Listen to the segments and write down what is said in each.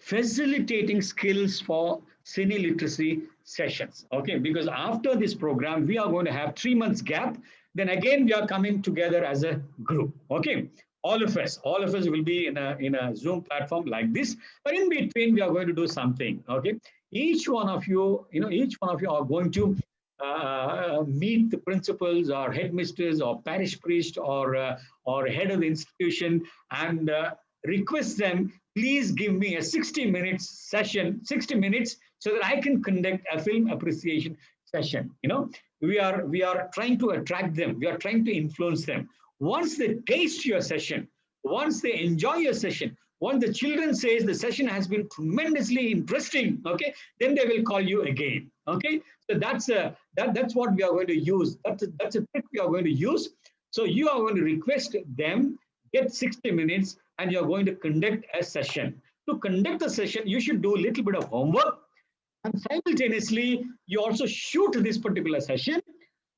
facilitating skills for cine-literacy sessions. Okay, because after this program, we are going to have 3 months gap. Then again, we are coming together as a group. Okay, all of us will be in a Zoom platform like this. But in between, we are going to do something. Okay, each one of you, each one of you are going to meet the principals or headmisters or parish priest or head of the institution and request them, please give me a 60 minutes session, 60 minutes, so that I can conduct a film appreciation session. We are trying to attract them. We are trying to influence them. Once they taste your session, once they enjoy your session, once the children says the session has been tremendously interesting, okay, then they will call you again. Okay, so that's what we are going to use. That's a trick we are going to use. So you are going to request them, get 60 minutes, and you're going to conduct a session. To conduct a session, you should do a little bit of homework, and simultaneously, you also shoot this particular session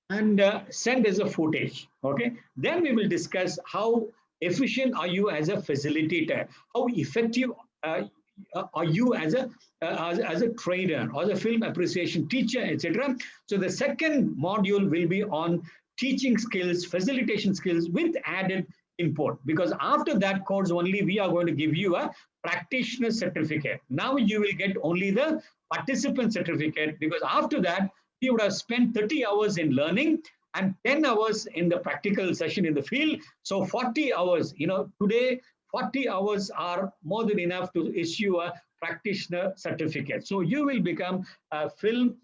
and send as a footage. Okay, then we will discuss how efficient are you as a facilitator, how effective are you as a trainer or as a film appreciation teacher, etc. So the second module will be on teaching skills, facilitation skills with added input, because after that course only we are going to give you a practitioner certificate. Now you will get only the participant certificate, because after that you would have spent 30 hours in learning and 10 hours in the practical session in the field. So 40 hours, today 40 hours are more than enough to issue a practitioner certificate. So you will become a film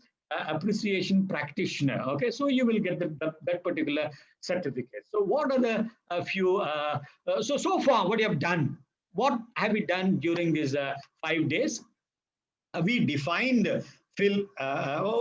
appreciation practitioner. Okay, so you will get that particular certificate. So what are the few, so far what you have done? What have we done during these 5 days? We defined film,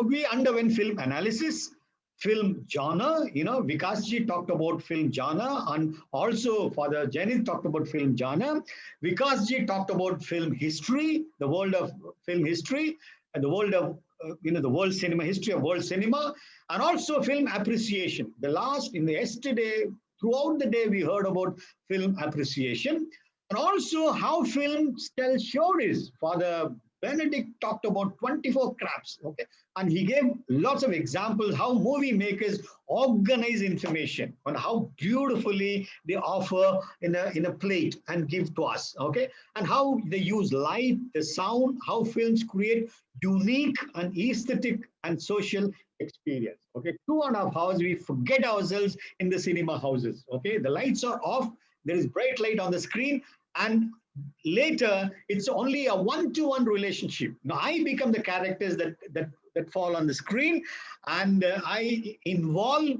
we underwent film analysis, film genre. Vikasji talked about film genre, and also Father Janit talked about film genre. Vikasji talked about film history, the world of film history, and the world of the world cinema, history of world cinema, and also film appreciation. Yesterday, throughout the day, we heard about film appreciation, and also how films tell stories. Father Benedict talked about 24 crafts, okay, and he gave lots of examples how movie makers organize information and how beautifully they offer in a plate and give to us, okay, and how they use light, the sound, how films create unique and aesthetic and social experience. Okay, 2.5 hours we forget ourselves in the cinema houses. Okay, the lights are off, there is bright light on the screen, and later it's only a one-to-one relationship. Now I become the characters that fall on the screen, and I involve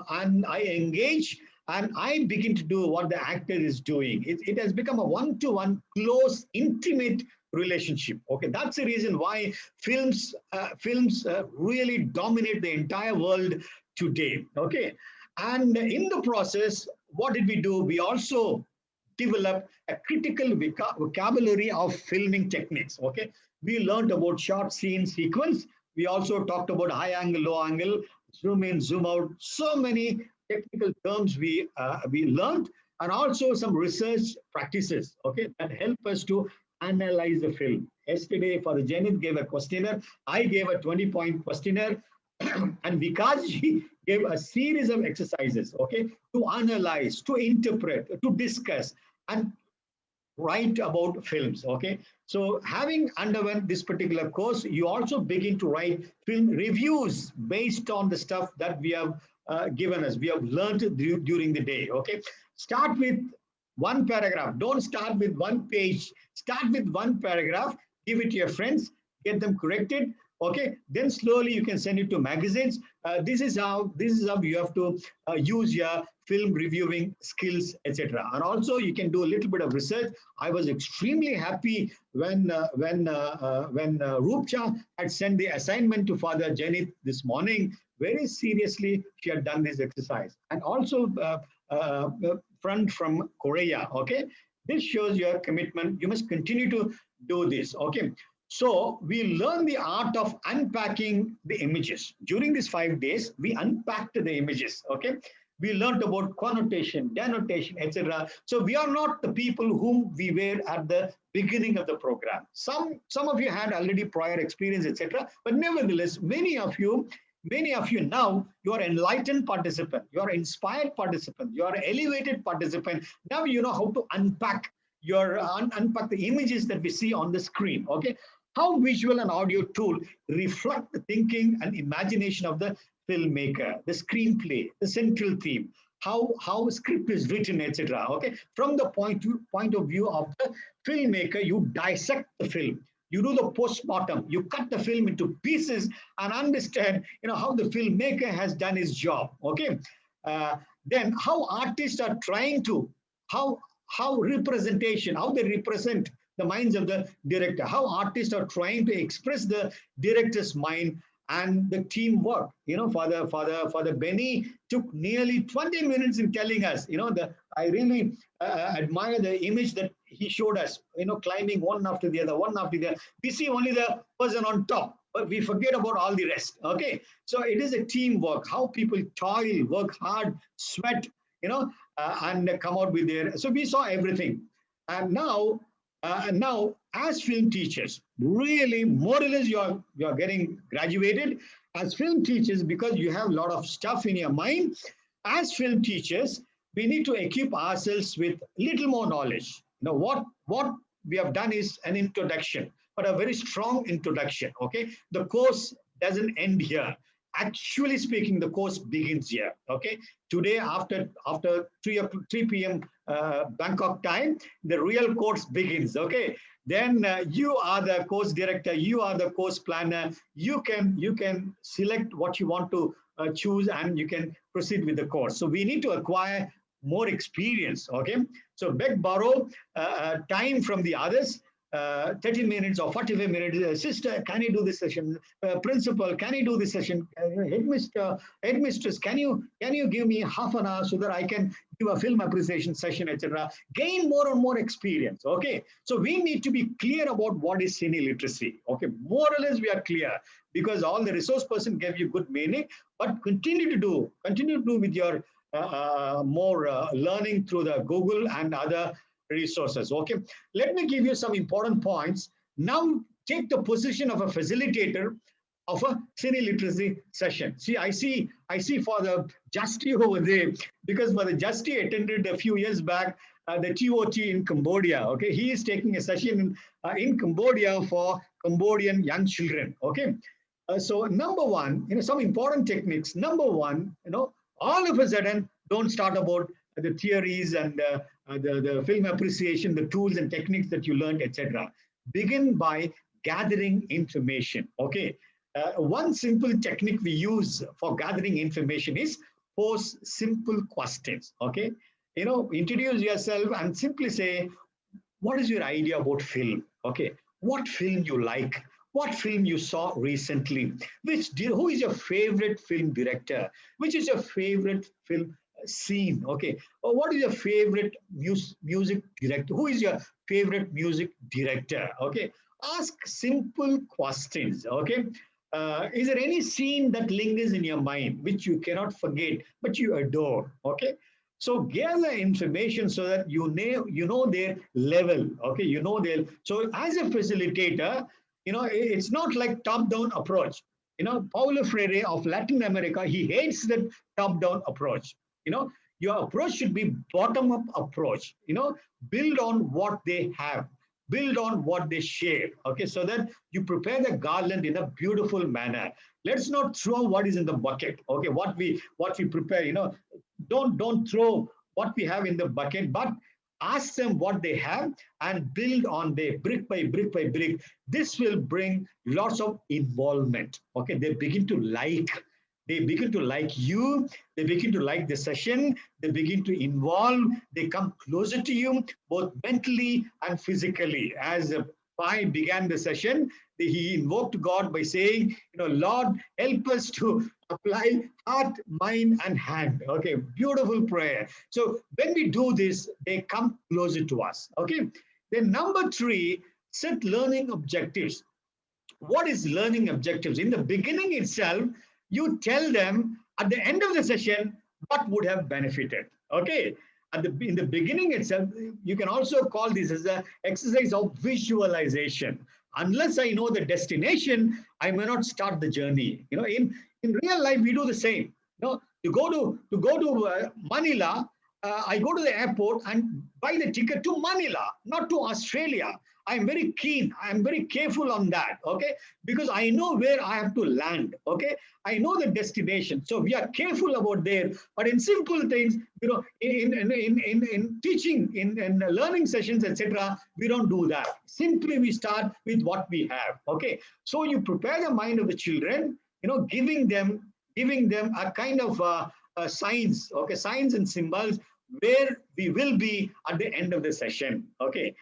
and I engage, and I begin to do what the actor is doing. It has become a one-to-one, close, intimate relationship. Okay, that's the reason why films really dominate the entire world today. Okay, and in the process, what did we do? We also develop a critical vocabulary of filming techniques. Okay, we learned about short scene sequence. We also talked about high angle, low angle, zoom in, zoom out. So many technical terms we learned, and also some research practices. Okay, that help us to analyze the film. Yesterday, Father Janit gave a questionnaire. I gave a 20-point questionnaire, and Vikasji gave a series of exercises, okay, to analyze, to interpret, to discuss, and write about films. Okay, so having underwent this particular course, you also begin to write film reviews based on the stuff that we have given us, we have learned during the day. Okay, start with one paragraph. Don't start with one page. Start with one paragraph, give it to your friends, get them corrected. Okay, then slowly you can send it to magazines. This is how you have to use your film reviewing skills, etc. And also you can do a little bit of research. I was extremely happy when Roopcha had sent the assignment to Father Janit this morning. Very seriously, she had done this exercise. And also friend from Korea. Okay, this shows your commitment. You must continue to do this. Okay. So we learn the art of unpacking the images. During these 5 days, we unpacked the images. Okay, We learned about connotation, denotation, etc. So we are not the people whom we were at the beginning of the program. Some of you had already prior experience, etc. But nevertheless, many of you now, you are enlightened participant, you are inspired participant, you are elevated participant. Now you know how to unpack unpack the images that we see on the screen. Okay, how visual and audio tool reflect the thinking and imagination of the filmmaker, the screenplay, the central theme, how script is written, etc. Okay, from the point of view of the filmmaker, you dissect the film. You do the post-mortem, you cut the film into pieces and understand, how the filmmaker has done his job. Okay, then how artists are trying to, how representation, how they represent the minds of the director, how artists are trying to express the director's mind and the teamwork. Father Benny took nearly 20 minutes in telling us, I really admire the image that he showed us, climbing one after the other, one after the other. We see only the person on top, but we forget about all the rest. Okay, so it is a teamwork, how people toil, work hard, sweat, and come out with their. So we saw everything, and now as film teachers, really more or less you are getting graduated as film teachers, because you have a lot of stuff in your mind. As film teachers, we need to equip ourselves with little more knowledge. What we have done is an introduction, but a very strong introduction. Okay, the course doesn't end here. Actually speaking, the course begins here. Okay, today after 3 p.m. Bangkok time, the real course begins. Okay, then you are the course director, you are the course planner. You can select what you want to choose, and you can proceed with the course. So we need to acquire more experience. Okay, so beg, borrow time from the others. 30 minutes or 45 minutes. Sister, can you do this session? Principal, can you do this session? Headmistress, can you give me half an hour so that I can do a film appreciation session, etc. Gain more and more experience. Okay, so we need to be clear about what is cine-literacy. Okay, more or less we are clear, because all the resource person gave you good meaning, but continue to do with your more learning through the Google and other resources. Okay, let me give you some important points. Now take the position of a facilitator of a cine-literacy session. See, I see Father Justy over there, because Father Justy attended a few years back the TOT in Cambodia. Okay, he is taking a session in Cambodia for Cambodian young children. Okay, so number one, some important techniques. Number one, all of a sudden, don't start about the theories and the film appreciation, the tools and techniques that you learned, etc. Begin by gathering information. Okay, one simple technique we use for gathering information is pose simple questions. Okay, introduce yourself and simply say, what is your idea about film? Okay, what film you like? What film you saw recently? Who is your favorite film director? Which is your favorite film scene? Okay, or what is your favorite music director? Who is your favorite music director? Okay, ask simple questions. Okay, is there any scene that lingers in your mind which you cannot forget but you adore? Okay, so gather information so that you know their level. Okay, so as a facilitator, it's not like top-down approach. Paulo Freire of Latin America, he hates that top-down approach. Your approach should be bottom-up approach. Build on what they have, build on what they share. Okay, so that you prepare the garland in a beautiful manner. Let's not throw what is in the bucket. Okay, what we prepare. Don't throw what we have in the bucket, but ask them what they have and build on the brick by brick by brick. This will bring lots of involvement. Okay, they begin to like you, they begin to like the session, they begin to involve, they come closer to you, both mentally and physically. As Pai began the session, he invoked God by saying, Lord, help us to apply heart, mind, and hand. Okay, beautiful prayer. So when we do this, they come closer to us. Okay, then number 3, set learning objectives. What is learning objectives? In the beginning itself, you tell them at the end of the session, what would have benefited. Okay. In the beginning itself, you can also call this as an exercise of visualization. Unless I know the destination, I may not start the journey. In real life, we do the same. To go to Manila, I go to the airport and buy the ticket to Manila, not to Australia. I'm very keen. I'm very careful on that. Okay, because I know where I have to land. Okay, I know the destination. So we are careful about there. But in simple things, in teaching, in learning sessions, etc., we don't do that. Simply we start with what we have. Okay, so you prepare the mind of the children. Giving them a kind of signs. Okay, signs and symbols where we will be at the end of the session. Okay.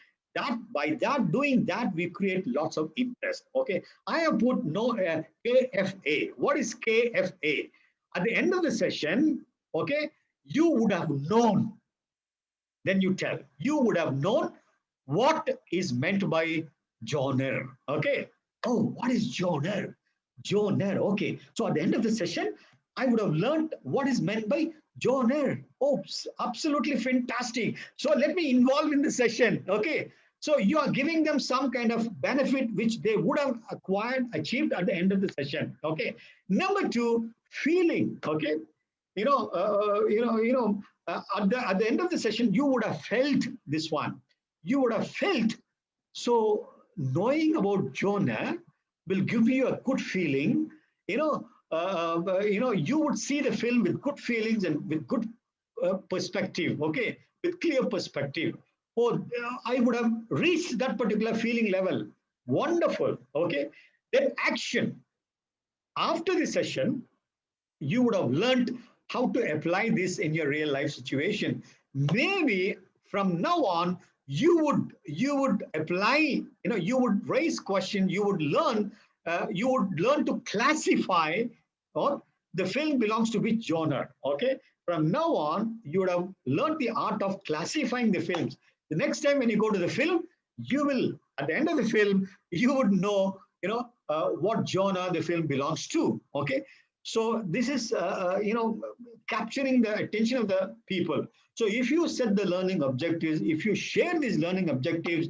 Doing that, we create lots of interest. Okay, I have put KFA. What is KFA? At the end of the session, okay, you would have known. Then you tell. You would have known what is meant by genre. Okay. Oh, what is genre? Genre. Okay. So at the end of the session, I would have learned what is meant by genre. Oh, absolutely fantastic. So let me involve in the session. Okay. So you are giving them some kind of benefit which they would have achieved at the end of the session. Okay. Number two, feeling. Okay. At the end of the session, you would have felt this one. You would have felt. So knowing about genre will give you a good feeling. You would see the film with good feelings and with good perspective. Okay, with clear perspective. Oh, I would have reached that particular feeling level. Wonderful. Okay. Then action. After the session, you would have learned how to apply this in your real life situation. Maybe from now on, you would apply, you would raise question, you would learn to classify, or the film belongs to which genre. Okay. From now on, you would have learned the art of classifying the films. The next time when you go to the film, you will, at the end of the film, you would know, what genre the film belongs to. Okay. So this is, capturing the attention of the people. So if you set the learning objectives, if you share these learning objectives,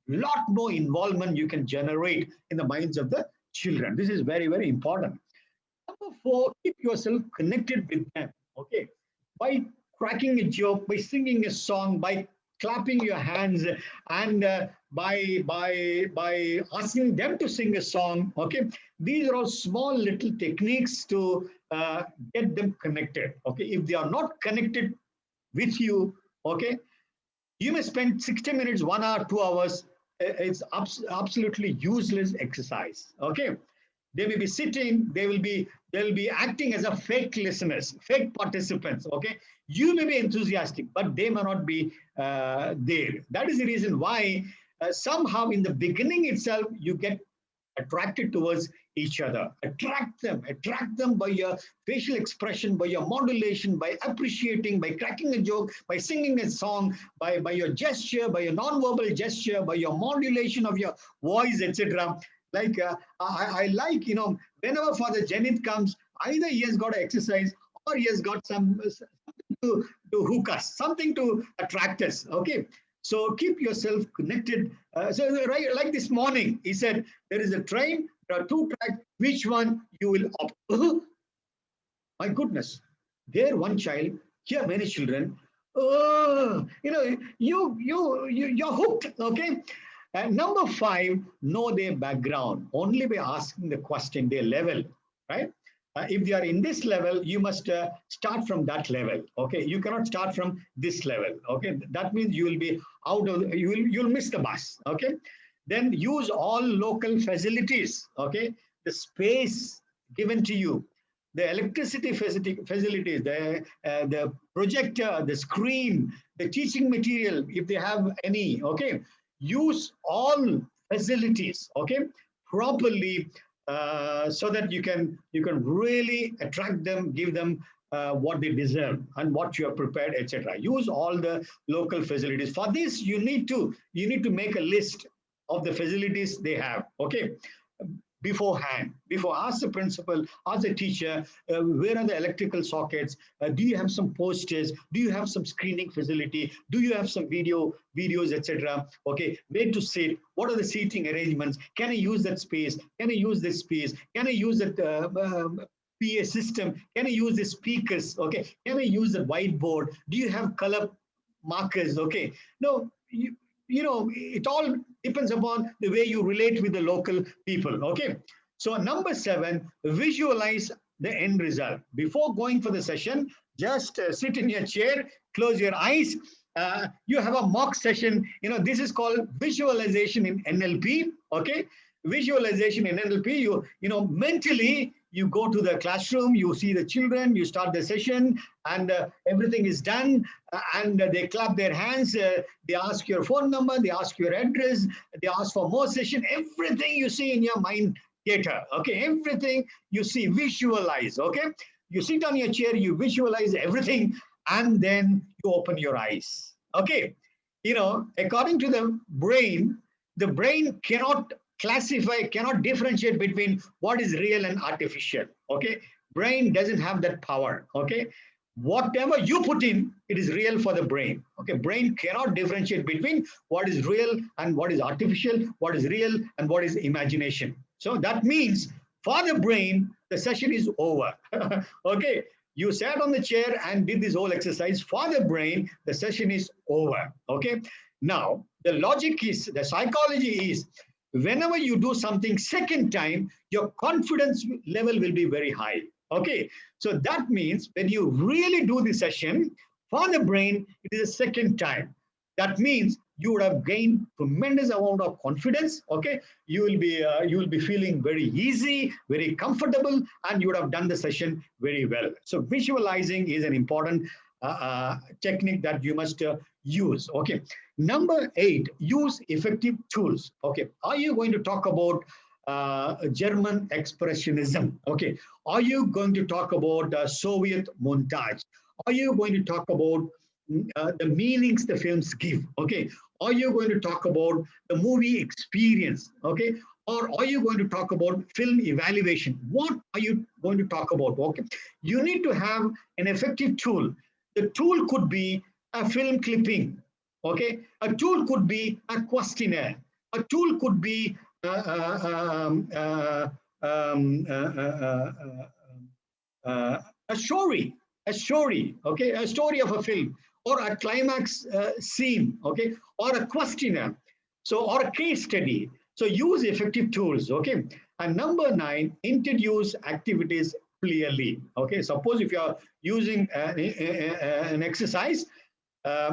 lot more involvement you can generate in the minds of the children. This is very, very important. Number four, keep yourself connected with them. Okay. By cracking a joke, by singing a song, by clapping your hands, and by asking them to sing a song. Okay, these are all small little techniques to get them connected. Okay, if they are not connected with you, okay, you may spend 60 minutes, 1 hour, 2 hours. It's absolutely useless exercise. Okay, they may be sitting, they'll be acting as a fake listeners, fake participants. Okay, you may be enthusiastic, but they may not be there. That is the reason why somehow in the beginning itself you get attracted towards each other. Attract them by your facial expression, by your modulation, by appreciating, by cracking a joke, by singing a song, by your gesture, by your non-verbal gesture, by your modulation of your voice, etc. Like I like, whenever Father Janit comes, either he has got to exercise or he has got something to hook us, something to attract us. Okay. So keep yourself connected. Right, like this morning, he said, there is a train, there are 2 tracks, which one you will opt? My goodness, there one child, here many children. You're hooked. Okay. And number 5, know their background only by asking the question, their level, right? If they are in this level, you must start from that level. Okay, you cannot start from this level. Okay, that means you will be you'll miss the bus. Okay, then use all local facilities. Okay, the space given to you, the electricity facilities, the projector, the screen, the teaching material, if they have any. Okay, use all facilities. Okay, properly. So that you can really attract them, give them what they deserve and what you are prepared, etc. Use all the local facilities. For this, you need to make a list of the facilities they have. Okay, beforehand. Before, ask the principal, ask the teacher, where are the electrical sockets? Do you have some posters? Do you have some screening facility? Do you have some videos, etc.? Okay, where to sit? What are the seating arrangements? Can I use that space? Can I use this space? Can I use that PA system? Can I use the speakers? Okay, can I use the whiteboard? Do you have color markers? Okay, no, it all depends upon the way you relate with the local people. Okay, so number 7, visualize the end result. Before going for the session, just sit in your chair, close your eyes. You have a mock session. This is called visualization in NLP. Okay, visualization in NLP. Mentally you go to the classroom, you see the children, you start the session, and everything is done, and they clap their hands, they ask your phone number, they ask your address, they ask for more session. Everything you see in your mind theater. Okay, everything you see, visualize. Okay, you sit on your chair, you visualize everything, and then you open your eyes. Okay, according to the brain cannot classify, cannot differentiate between what is real and artificial. Okay, brain doesn't have that power. Okay, whatever you put in, it is real for the brain. Okay, brain cannot differentiate between what is real and what is artificial, what is real and what is imagination. So that means for the brain, the session is over. Okay, you sat on the chair and did this whole exercise. For the brain, the session is over. Okay, now the logic is, the psychology is, whenever you do something second time, your confidence level will be very high. Okay, so that means when you really do the session, for the brain, it is a second time. That means you would have gained tremendous amount of confidence. Okay, you will be feeling very easy, very comfortable, and you would have done the session very well. So visualizing is an important technique that you must use. Okay, number 8, use effective tools. Okay, are you going to talk about German expressionism? Okay, are you going to talk about Soviet montage? Are you going to talk about the meanings the films give? Okay, are you going to talk about the movie experience? Okay, or are you going to talk about film evaluation? What are you going to talk about? Okay, you need to have an effective tool. The tool could be a film clipping. Okay, a tool could be a questionnaire. A tool could be a story. Okay, a story of a film, or a climax scene. Okay, or a questionnaire. So, or a case study. So use effective tools. Okay, and number 9, introduce activities clearly. Okay, suppose if you are using an exercise,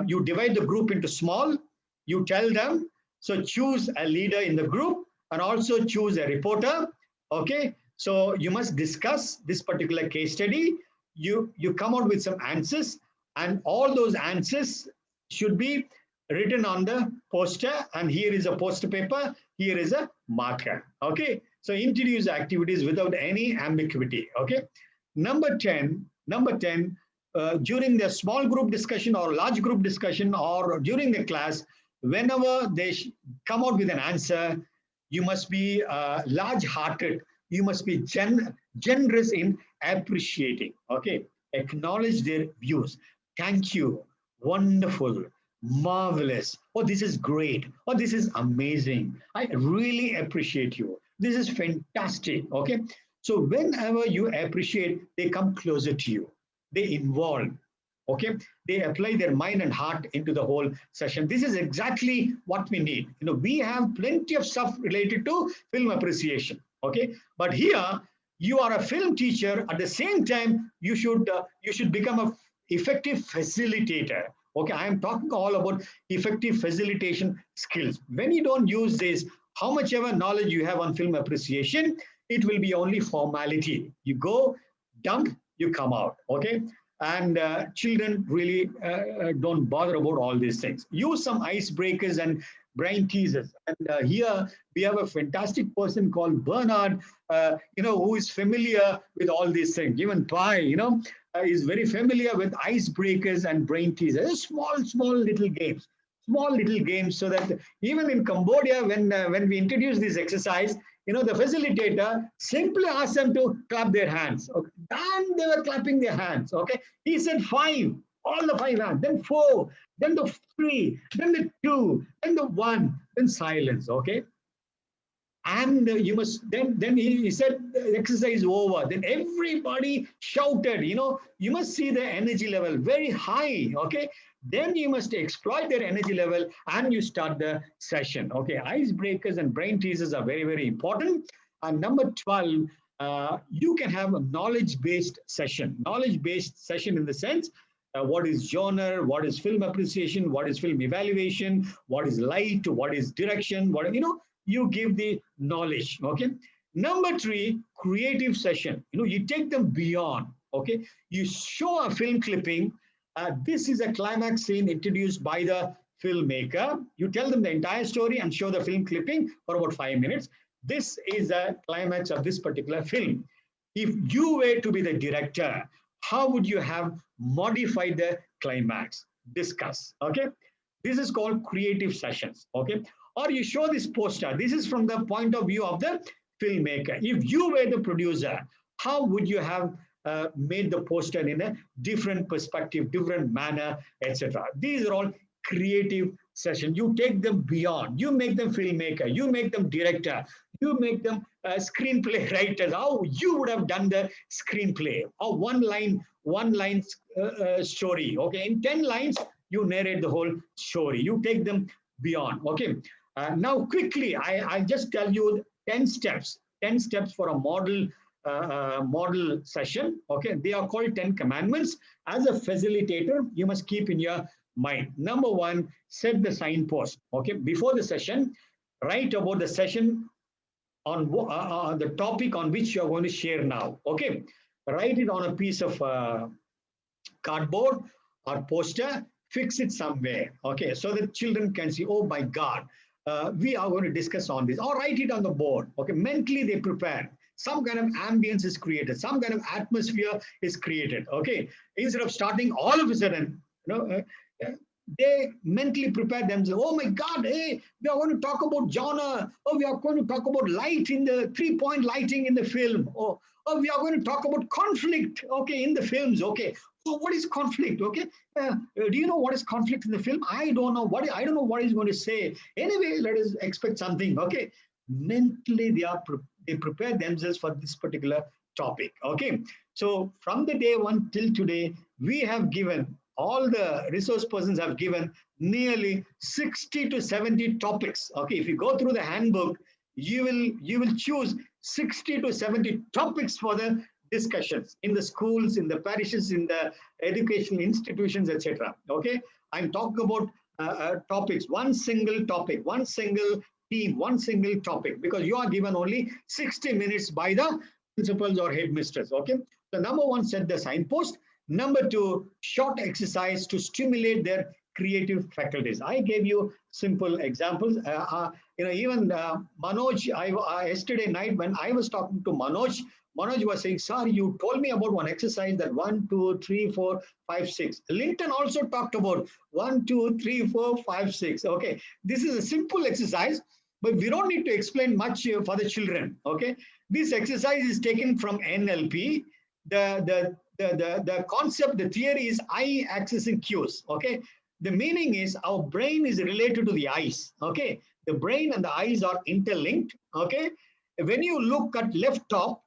you divide the group into small, you tell them, so choose a leader in the group and also choose a reporter. Okay, so you must discuss this particular case study. You come out with some answers, and all those answers should be written on the poster, and here is a poster paper, here is a marker. Okay, so introduce activities without any ambiguity. Okay, number 10, during the small group discussion or large group discussion or during the class, whenever they come out with an answer, you must be large-hearted. You must be generous in appreciating. Okay, acknowledge their views. Thank you. Wonderful. Marvelous. Oh, this is great. Oh, this is amazing. I really appreciate you. This is fantastic. Okay, so whenever you appreciate, they come closer to you. They involve. Okay, they apply their mind and heart into the whole session. This is exactly what we need. We have plenty of stuff related to film appreciation. Okay, but here you are a film teacher. At the same time, you should become an effective facilitator. Okay, I am talking all about effective facilitation skills. When you don't use this, how much ever knowledge you have on film appreciation, it will be only formality. You go, dump, you come out. Okay, and children really don't bother about all these things. Use some icebreakers and brain teasers. And here we have a fantastic person called Bernard, who is familiar with all these things. Even Pi, is very familiar with icebreakers and brain teasers. Small little games, so that even in Cambodia, when we introduce this exercise, the facilitator simply asked them to clap their hands. Okay. And they were clapping their hands. Okay. He said 5, all the 5 hands, then 4, then the 3, then the 2, then the 1, then silence. Okay. And you must then he said the exercise is over. Then everybody shouted, you must see the energy level very high. Okay. Then you must exploit their energy level and you start the session. Okay. Icebreakers and brain teasers are very, very important. And number 12, you can have a knowledge-based session. Knowledge-based session in the sense, what is genre, what is film appreciation, what is film evaluation, what is light, what is direction, you give the knowledge. Okay. Number 3, creative session. You take them beyond. Okay. You show a film clipping. This is a climax scene introduced by the filmmaker. You tell them the entire story and show the film clipping for about 5 minutes. This is the climax of this particular film. If you were to be the director, how would you have modified the climax? Discuss. Okay. This is called creative sessions. Okay. Or you show this poster. This is from the point of view of the filmmaker. If you were the producer, how would you have made the poster in a different perspective, different manner, etc. These are all creative sessions. You take them beyond. You make them filmmaker. You make them director. You make them screenplay writers. How you would have done the screenplay, or one line story. Okay, in 10 lines you narrate the whole story. You take them beyond. Okay. Now quickly, I just tell you 10 steps for a model session. Okay, they are called 10 commandments. As a facilitator, you must keep in your mind. Number 1, set the signpost. Okay, before the session, write about the session on the topic on which you are going to share now. Okay, write it on a piece of cardboard or poster. Fix it somewhere. Okay, so that children can see, oh my God, we are going to discuss on this, or write it on the board. Okay, mentally they prepare. Some kind of ambience is created. Some kind of atmosphere is created. Okay, instead of starting all of a sudden, they mentally prepare themselves. Oh my God, hey, we are going to talk about genre. Oh, we are going to talk about light in the 3-point lighting in the film. Oh, we are going to talk about conflict. Okay, in the films. Okay. So what is conflict? Okay, do you know what is conflict in the film? I don't know I don't know what he's going to say. Anyway, let us expect something. Okay, mentally they prepare themselves for this particular topic. Okay, so from the day 1 till today, we have given, all the resource persons have given nearly 60 to 70 topics. Okay, if you go through the handbook, you will choose 60 to 70 topics for the discussions in the schools, in the parishes, in the educational institutions, etc. Okay, I'm talking about topics, one single topic, one single team, one single topic, because you are given only 60 minutes by the principals or headmisters. Okay, so number 1, set the signpost. Number 2, short exercise to stimulate their creative faculties. I gave you simple examples. Even Manoj, yesterday night when I was talking to Manoj was saying, sir, you told me about one exercise that 1, 2, 3, 4, 5, 6. Linton also talked about 1, 2, 3, 4, 5, 6. Okay, this is a simple exercise, but we don't need to explain much for the children. Okay, this exercise is taken from NLP. The concept, the theory is eye accessing cues. Okay, the meaning is our brain is related to the eyes. Okay, the brain and the eyes are interlinked. Okay, when you look at left top,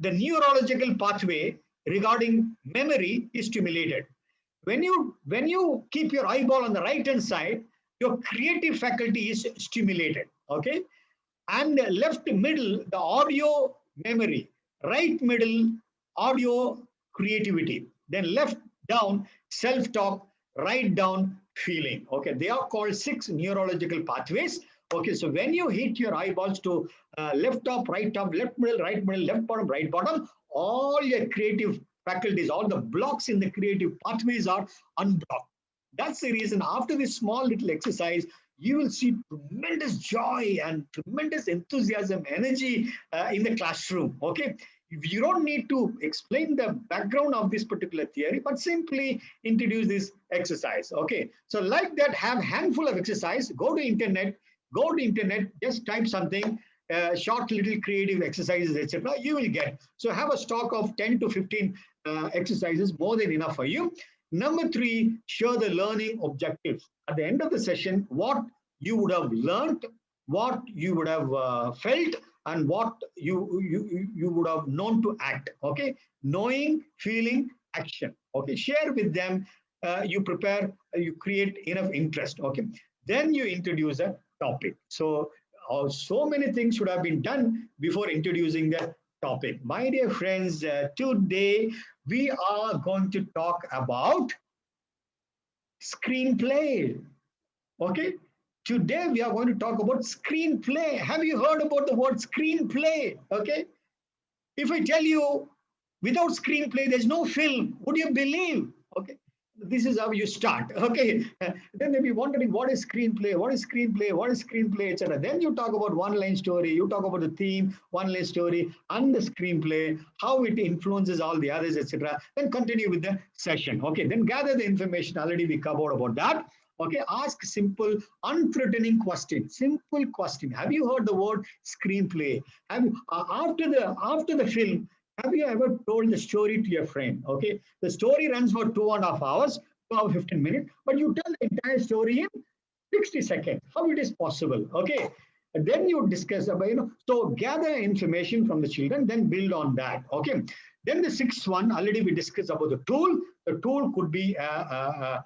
the neurological pathway regarding memory is stimulated. When you keep your eyeball on the right hand side, your creative faculty is stimulated. Okay, and left middle, the audio memory, right middle, audio creativity, then left down, self-talk, right down, feeling. Okay, they are called 6 neurological pathways. Okay, so when you hit your eyeballs to left top, left middle, left bottom, right bottom, all your creative faculties, all the blocks in the creative pathways are unblocked. That's the reason after this small little exercise, you will see tremendous joy and tremendous enthusiasm, energy in the classroom. Okay, you don't need to explain the background of this particular theory, but simply introduce this exercise. Okay, so like that, have handful of exercise. Go to internet, just type something, short little creative exercises, etc. You will get. So have a stock of 10 to 15 exercises, more than enough for you. Number 3, share the learning objectives. At the end of the session, what you would have learned, what you would have felt, and what you would have known to act. Okay, knowing, feeling, action. Okay, share with them. You prepare, you create enough interest. Okay, then you introduce a topic. So so many things should have been done before introducing the topic. My dear friends, today we are going to talk about screenplay. Okay, today we are going to talk about screenplay. Have you heard about the word screenplay? Okay, if I tell you without screenplay there's no film, would you believe? Okay, this is how you start. Okay, then they'll be wondering what is screenplay, what is screenplay, what is screenplay, etc. Then you talk about one-line story, you talk about the theme, one-line story, and the screenplay, how it influences all the others, etc. Then continue with the session. Okay, then gather the information. Already we covered about that. Okay, ask simple, unthreatening question. Simple question. Have you heard the word screenplay? Have you, after the film, have you ever told the story to your friend? Okay, the story runs for 2.5 hours, 2 hours 15 minutes, but you tell the entire story in 60 seconds. How it is possible? Okay, and then you discuss about, so gather information from the children, then build on that. Okay, then the 6th one, already we discussed about the tool. The tool could be a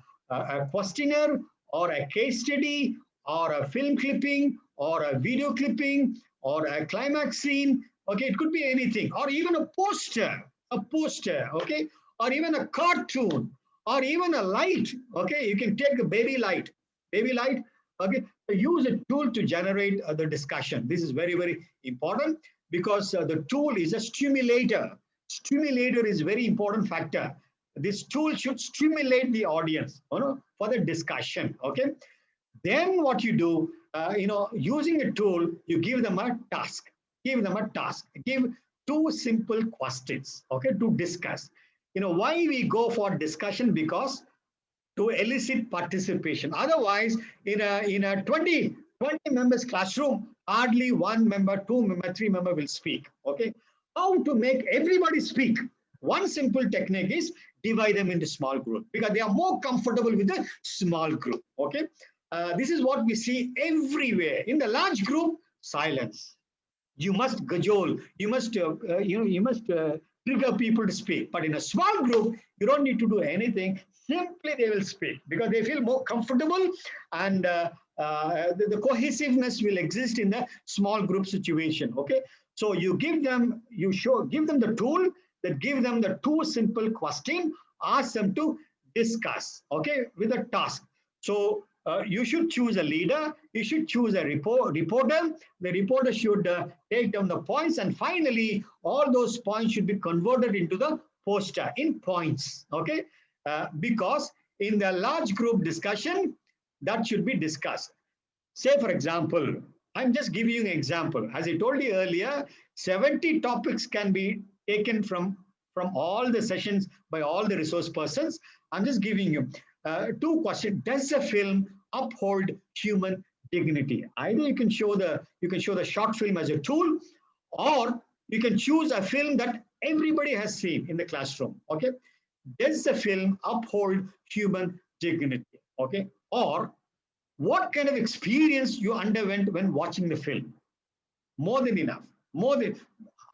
questionnaire or a case study or a film clipping or a video clipping or a climax scene. Okay, it could be anything, or even a poster, okay, or even a cartoon, or even a light. Okay, you can take a baby light. Okay, use a tool to generate the discussion. This is very, very important because the tool is a stimulator. Stimulator is very important factor. This tool should stimulate the audience, for the discussion. Okay, then what you do, using a tool, you give them a task. Give 2 simple questions, okay, to discuss. Why we go for discussion? Because to elicit participation. Otherwise, in a 20 members classroom, hardly 1 member, 2 member, 3 member will speak. Okay, how to make everybody speak? One simple technique is divide them into small groups because they are more comfortable with a small group. Okay, this is what we see everywhere. In the large group, silence. You must cajole, you must trigger people to speak. But in a small group, you don't need to do anything. Simply they will speak because they feel more comfortable, and the cohesiveness will exist in the small group situation. Okay, so you give them the tool, that give them the 2 simple questions, ask them to discuss. Okay, with a task. So you should choose a leader, you should choose a reporter. The reporter should take down the points, and finally all those points should be converted into the poster in points. Okay, because in the large group discussion, that should be discussed. Say for example, I'm just giving you an example. As I told you earlier, 70 topics can be taken from all the sessions by all the resource persons. I'm just giving you 2 questions. Does the film uphold human dignity? Either you can show the short film as a tool, or you can choose a film that everybody has seen in the classroom. Okay, does the film uphold human dignity? Okay, or what kind of experience you underwent when watching the film? More than enough. More than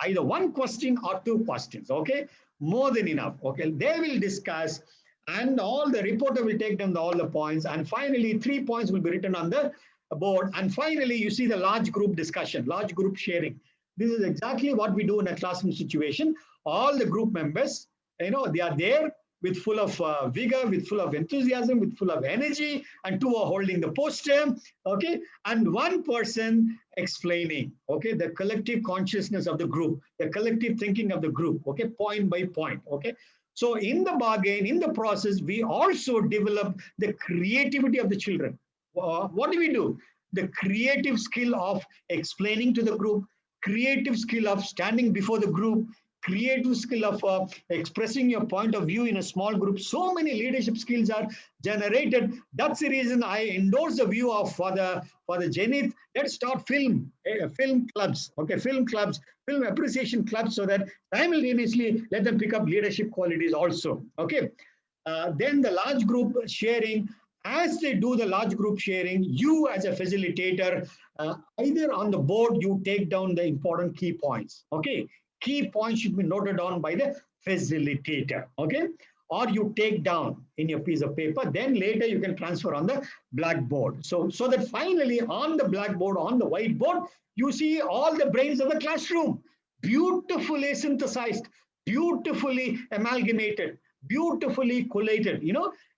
either 1 question or 2 questions. Okay, more than enough. Okay, they will discuss, and all the reporter will take down all the points, and finally 3 points will be written on the board, and finally you see the large group discussion, large group sharing. This is exactly what we do in a classroom situation. All the group members, they are there with full of vigor, with full of enthusiasm, with full of energy, and 2 are holding the poster. Okay, and 1 person explaining, okay, the collective consciousness of the group, the collective thinking of the group, okay, point by point. Okay, so in the bargain, in the process, we also develop the creativity of the children. What do? The creative skill of explaining to the group, creative skill of standing before the group, creative skill of expressing your point of view in a small group. So many leadership skills are generated. That's the reason I endorse the view of for the Zenith. Let's start film clubs, okay, film clubs, film appreciation clubs, so that simultaneously let them pick up leadership qualities also. Okay. Then the large group sharing. As they do the large group sharing, you as a facilitator, either on the board, you take down the important key points. Okay. Key points should be noted down by the facilitator. Okay. Or you take down in your piece of paper, then later you can transfer on the blackboard. So that finally on the blackboard, on the whiteboard, you see all the brains of the classroom, beautifully synthesized, beautifully amalgamated, beautifully collated.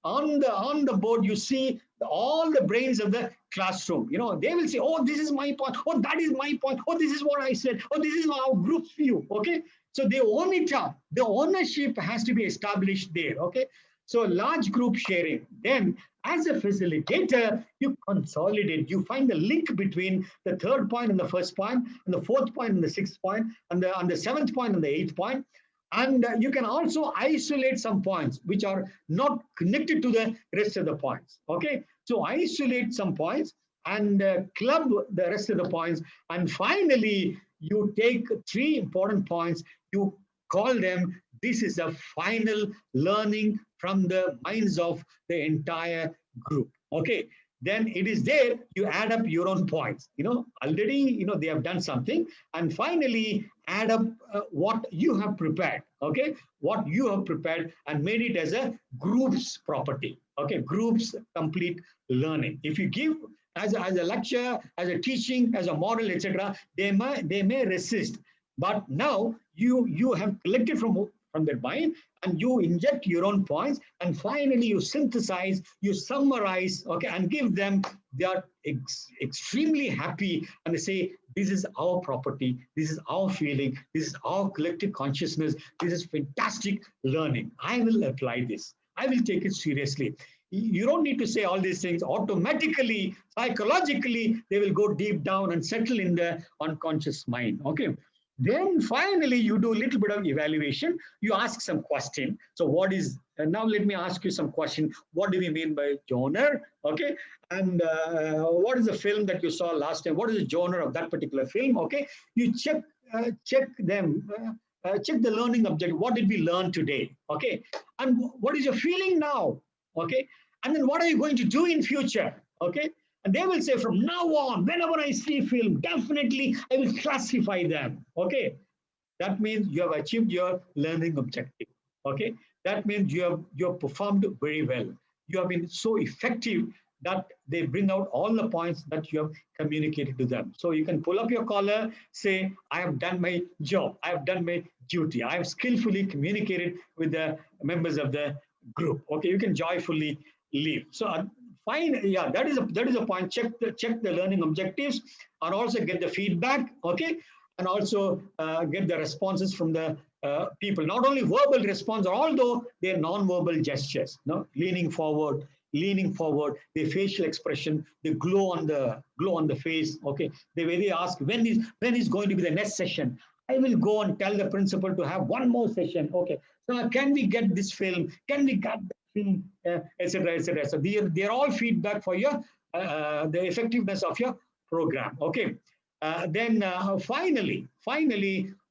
On the board, you see all the brains of the classroom. They will say, oh, this is my point. Oh, that is my point. Oh, this is what I said. Oh, this is our group's view. Okay. So they own it up. The ownership has to be established there. Okay. So large group sharing. Then as a facilitator, you consolidate. You find the link between the third point and the first point, and the fourth point and the sixth point, and the seventh point and the eighth point. And you can also isolate some points which are not connected to the rest of the points. Okay. So isolate some points and club the rest of the points. And finally, you take 3 important points. You call them, this is a final learning from the minds of the entire group. Okay. Then it is there, you add up your own points. Already, they have done something. And finally, add up what you have prepared. Okay. What you have prepared and made it as a group's property. Okay. Group's complete learning. If you give as a lecture, as a teaching, as a model, etc., they may resist. But now you have collected from their mind, and you inject your own points, and finally you synthesize, you summarize, okay, and give them. They are extremely happy, and they say, this is our property, this is our feeling, this is our collective consciousness, this is fantastic learning. I will apply this. I will take it seriously. You don't need to say all these things. Automatically, psychologically, they will go deep down and settle in the unconscious mind. Okay. Then finally, you do a little bit of evaluation. You ask some question. So now let me ask you some question. What do we mean by genre? Okay. And what is the film that you saw last time? What is the genre of that particular film? Okay. You check them. Check the learning objective. What did we learn today? Okay. And what is your feeling now? Okay. And then what are you going to do in future? Okay. And they will say, from now on, whenever I see film, definitely I will classify them. Okay. That means you have achieved your learning objective. Okay. That means you have performed very well. You have been so effective that they bring out all the points that you have communicated to them. So you can pull up your collar, say, I have done my job. I have done my duty. I have skillfully communicated with the members of the group. Okay. You can joyfully leave. So fine, yeah, that is a point. Check the learning objectives, and also get the feedback, okay, and also get the responses from the people. Not only verbal response, although they're non-verbal gestures. No, leaning forward, the facial expression, the glow on the face. Okay, the way they ask, when is going to be the next session? I will go and tell the principal to have one more session. Okay, so can we get this film? Can we get etc., etc. So they're all feedback for your the effectiveness of your program. Okay. Then finally,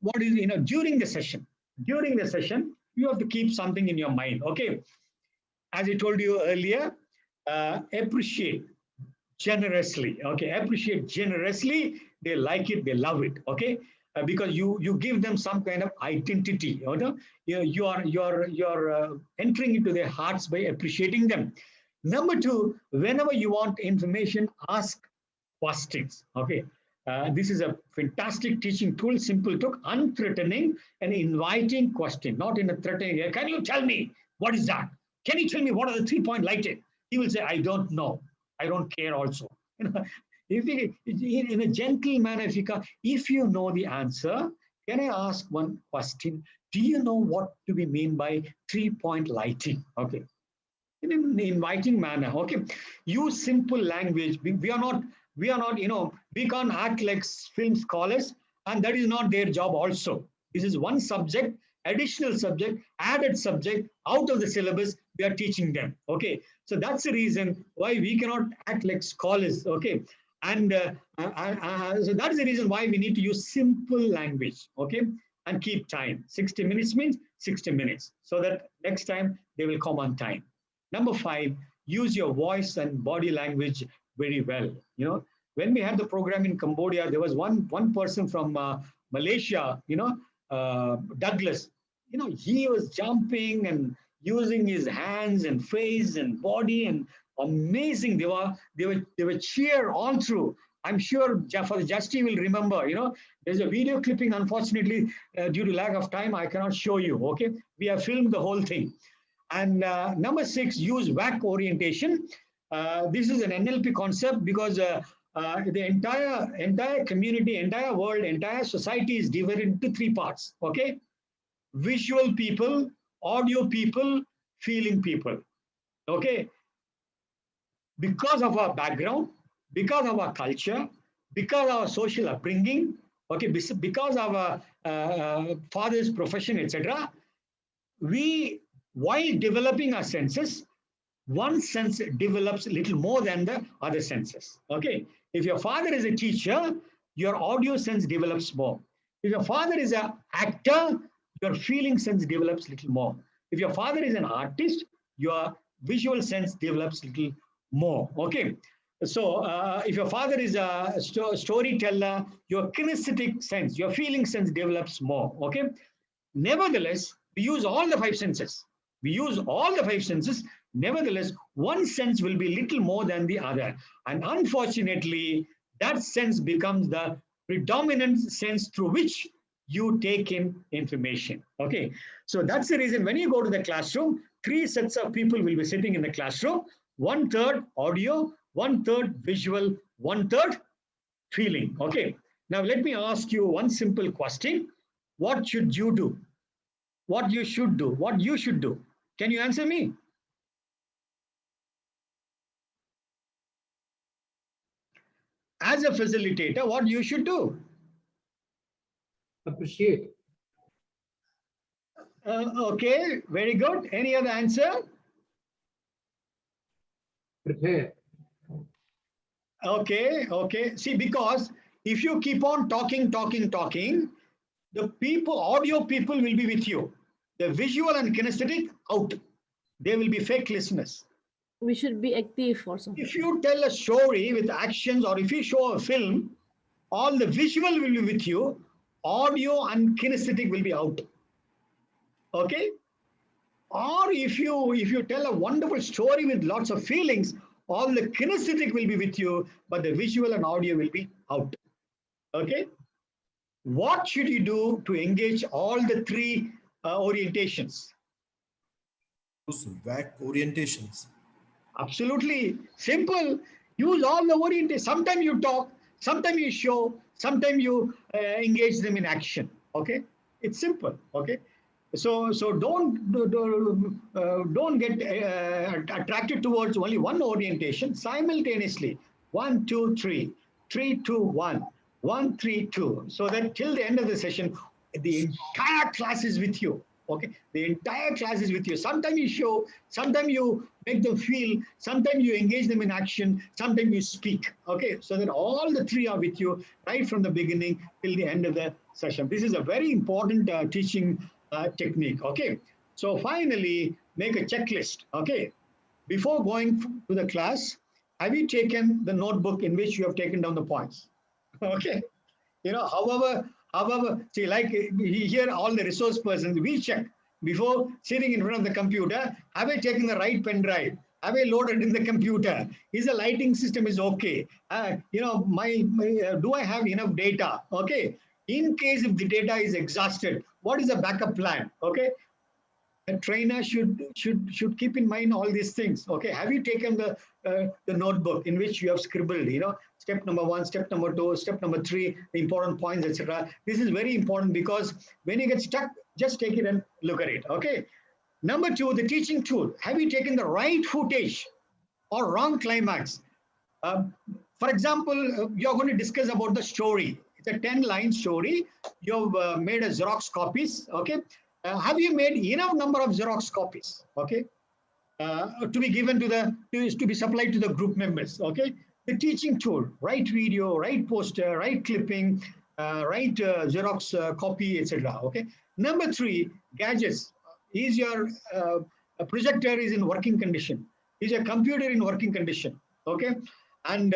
what is during the session? During the session, you have to keep something in your mind. Okay. As I told you earlier, appreciate generously. Okay, appreciate generously. They like it. They love it. Okay. Because you give them some kind of identity. You are entering into their hearts by appreciating them. Number 2, whenever you want information, ask questions. Okay, this is a fantastic teaching tool, simple tool, unthreatening and inviting question, not in a threatening. Can you tell me what is that? Can you tell me what are the 3-point lighted? He will say, I don't know. I don't care. Also, if in a gentle manner, if you know the answer, can I ask one question? Do you know what do we mean by 3-point lighting? Okay, in an inviting manner. Okay, use simple language. We are not. We can't act like film scholars, and that is not their job also. This is one subject, additional subject, added subject out of the syllabus we are teaching them. Okay, so that's the reason why we cannot act like scholars. Okay, and so that's the reason why we need to use simple language. Okay, and keep time. 60 minutes means 60 minutes, so that next time they will come on time. Number 5, use your voice and body language very well. You know, when we had the program in Cambodia, there was one person from Malaysia, Douglas. You know, he was jumping and using his hands and face and body, and amazing. They were cheer all through. I'm sure for the Justy will remember. You know, there's a video clipping. Unfortunately, due to lack of time, I cannot show you. Okay, we have filmed the whole thing. And number 6, use WAC orientation. This is an NLP concept because the entire community, entire world, entire society is divided into 3 parts. Okay, visual people, audio people, feeling people. Okay, because of our background, because of our culture, because of our social upbringing, okay, because of our father's profession, etc., we, while developing our senses, one sense develops a little more than the other senses. Okay, if your father is a teacher, your audio sense develops more. If your father is an actor, your feeling sense develops a little more. If your father is an artist, your visual sense develops a little more. Okay, so if your father is a storyteller, your kinesthetic sense, your feeling sense develops more. Okay, nevertheless, we use all the 5 senses. We use all the 5 senses. Nevertheless, one sense will be little more than the other. And unfortunately, that sense becomes the predominant sense through which you take in information. Okay, so that's the reason when you go to the classroom, 3 sets of people will be sitting in the classroom. 1/3 audio, 1/3 visual, 1/3 feeling. Okay, now let me ask you one simple question. What should you do? What you should do? What you should do? Can you answer me? As a facilitator, what you should do? Appreciate. Okay, very good. Any other answer? Prepare. Okay. See, because if you keep on talking, the people, audio people will be with you. The visual and kinesthetic out. They will be fake listeners. We should be active also. If you tell a story with actions, or if you show a film, all the visual will be with you, audio and kinesthetic will be out. Okay? Or if you tell a wonderful story with lots of feelings, all the kinesthetic will be with you, but the visual and audio will be out. Okay? What should you do to engage all the 3 orientations? Use WAC orientations. Absolutely simple. Use all the orientation. Sometimes you talk, sometimes you show, sometimes you engage them in action. Okay, it's simple. Okay, so don't get attracted towards only one orientation. Simultaneously, 1, 2, 3, 3, 2, 1, 1, 3, 2. So that till the end of the session, the entire class is with you. Okay, the entire class is with you. Sometimes you show, sometimes you make them feel, sometimes you engage them in action, sometimes you speak. Okay, so that all the 3 are with you right from the beginning till the end of the session. This is a very important teaching technique. Okay, so finally make a checklist. Okay, before going to the class, have you taken the notebook in which you have taken down the points? Okay, you know, however, see, like here, all the resource persons, we check before sitting in front of the computer. Have I taken the right pen drive? Have I loaded in the computer? Is the lighting system is okay? You know, do I have enough data? Okay. In case if the data is exhausted, what is the backup plan? Okay. A trainer should keep in mind all these things. Okay, have you taken the notebook in which you have scribbled, you know, step number 1, step number 2, step number 3, the important points, etc. This is very important because when you get stuck, just take it and look at it. Okay. Number 2, the teaching tool. Have you taken the right footage or wrong climax? For example, you're going to discuss about the story. It's a 10-line story. You've made a Xerox copies. Okay. Have you made enough number of Xerox copies? Okay. To be given to to be supplied to the group members. Okay. The teaching tool, write video, write poster, write clipping, write Xerox copy, etc. Okay. Number 3, gadgets. Is your projector is in working condition? Is your computer in working condition? Okay. And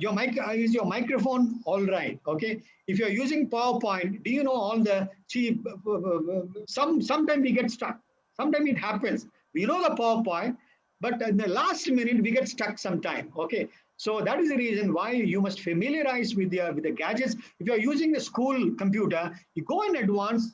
your mic is your microphone all right? Okay. If you're using PowerPoint, do you know all the cheap? Sometimes we get stuck. Sometimes it happens. We know the PowerPoint, but in the last minute we get stuck sometime. Okay. So that is the reason why you must familiarize with the gadgets. If you're using the school computer, you go in advance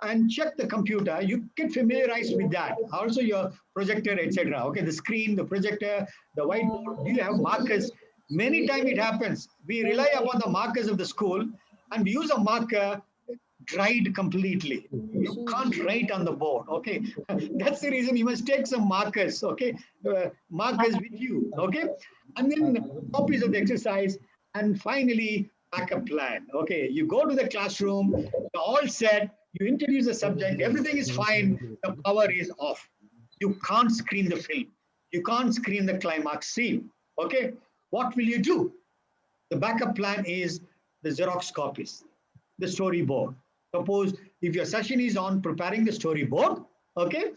and check the computer. You get familiarized with that. Also your projector, etc. Okay, the screen, the projector, the whiteboard. Do you have markers? Many times it happens. We rely upon the markers of the school and use a marker dried completely. You can't write on the board. Okay, that's the reason you must take some markers. Okay, markers with you. Okay, and then copies of the exercise, and finally backup plan. Okay, you go to the classroom, you're all set. You introduce the subject. Everything is fine. The power is off. You can't screen the film. You can't screen the climax scene. Okay, what will you do? The backup plan is the Xerox copies, the storyboard. Suppose if your session is on preparing the storyboard, okay,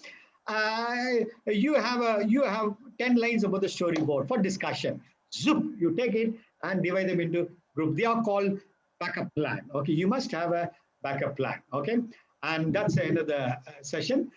you have 10 lines about the storyboard for discussion. Zoop, you take it and divide them into groups. They are called backup plan. Okay, you must have a backup plan. Okay, and that's the end of the session.